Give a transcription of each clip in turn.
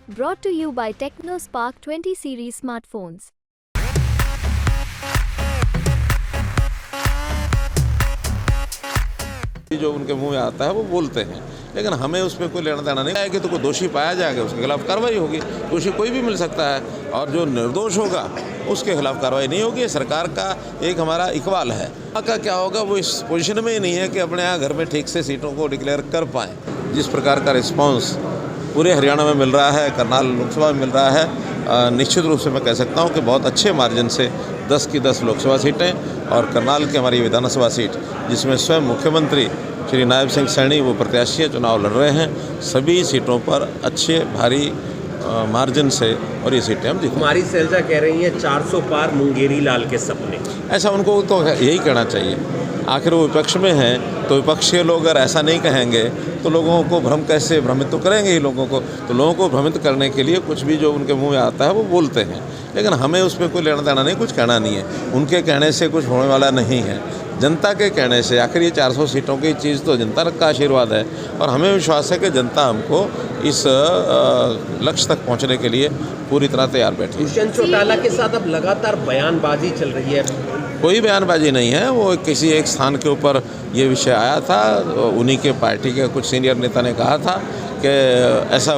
Brought to you by TechnoSpark 20 series smartphones. जो उनके मुंह में आता है वो बोलते हैं, लेकिन हमें उसमें कोई लेना देना नहीं है कि तो कोई दोषी पाया जाएगा उसके खिलाफ कार्रवाई होगी। दोषी कोई भी मिल सकता है और जो निर्दोष होगा उसके खिलाफ कार्रवाई नहीं होगी। सरकार का एक हमारा इकबाल है। का क्या होगा, वो इस पोजीशन में ही नहीं है कि अपने यहाँ घर में ठीक से सीटों को डिक्लेयर कर पाएँ। जिस प्रकार का रिस्पॉन्स पूरे हरियाणा में मिल रहा है, करनाल लोकसभा में मिल रहा है, निश्चित रूप से मैं कह सकता हूँ कि बहुत अच्छे मार्जिन से 10 की 10 लोकसभा सीटें और करनाल की हमारी विधानसभा सीट, जिसमें स्वयं मुख्यमंत्री श्री नायब सिंह सैनी वो प्रत्याशी चुनाव लड़ रहे हैं, सभी सीटों पर अच्छे भारी मार्जिन से और ये सीटें हम जीतेंगे। हमारी सैलजा कह रही हैं 400 पार मुंगेरी लाल के सपने। ऐसा उनको तो यही कहना चाहिए। आखिर वो विपक्ष में हैं तो विपक्षी लोग अगर ऐसा नहीं कहेंगे तो लोगों को कैसे भ्रमित तो करेंगे ही लोगों को। तो लोगों को भ्रमित करने के लिए कुछ भी जो उनके मुंह में आता है वो बोलते हैं, लेकिन हमें उसमें कोई लेना देना नहीं, कुछ कहना नहीं है। उनके कहने से कुछ होने वाला नहीं है, जनता के कहने से। आखिर ये 400 सीटों की चीज़ तो जनता का आशीर्वाद है और हमें विश्वास है कि जनता हमको इस लक्ष्य तक पहुंचने के लिए पूरी तरह तैयार बैठी है। दुष्यंत चौटाला के साथ अब लगातार बयानबाजी चल रही है। कोई बयानबाजी नहीं है, वो किसी एक स्थान के ऊपर ये विषय आया था, उन्हीं के पार्टी के कुछ सीनियर नेता ने कहा था कि ऐसा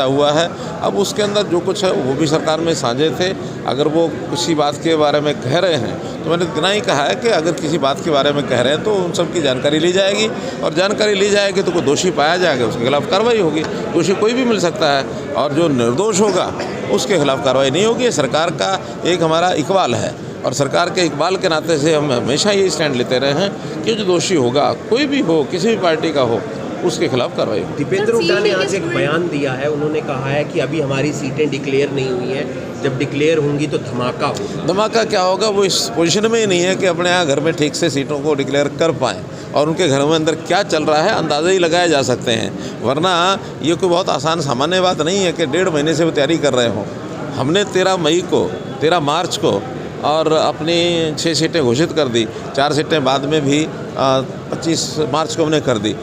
हुआ है। अब उसके अंदर जो कुछ है वो भी सरकार में साझे थे। अगर वो किसी बात के बारे में कह रहे हैं तो मैंने इतना ही कहा है कि अगर किसी बात के बारे में कह रहे हैं तो उन सब की जानकारी ली जाएगी और जानकारी ली जाएगी तो कोई दोषी पाया जाएगा उसके खिलाफ कार्रवाई होगी। दोषी कोई भी मिल सकता है और जो निर्दोष होगा उसके खिलाफ कार्रवाई नहीं होगी। सरकार का एक हमारा इकबाल है और सरकार के इकबाल के नाते से हम हमेशा ये स्टैंड लेते रहे हैं कि जो दोषी होगा, कोई भी हो, किसी भी पार्टी का हो, उसके खिलाफ कार्रवाई होगी। दीपेंद्र हुड्डा ने आज एक बयान दिया है। उन्होंने कहा है कि अभी हमारी सीटें डिक्लेयर नहीं हुई हैं, जब डिक्लेयर होंगी तो धमाका होगा। धमाका क्या होगा, वो इस पोजीशन में ही नहीं है कि अपने यहाँ घर में ठीक से सीटों को डिक्लेयर कर पाएँ और उनके घरों में अंदर क्या चल रहा है अंदाज़ा ही लगाए जा सकते हैं। वरना ये कोई बहुत आसान सामान्य बात नहीं है कि 1.5 महीने से वो तैयारी कर रहे हों। हमने 13 मार्च को और अपनी 6 सीटें घोषित कर दी, 4 सीटें बाद में भी 25 मार्च को हमने कर दी।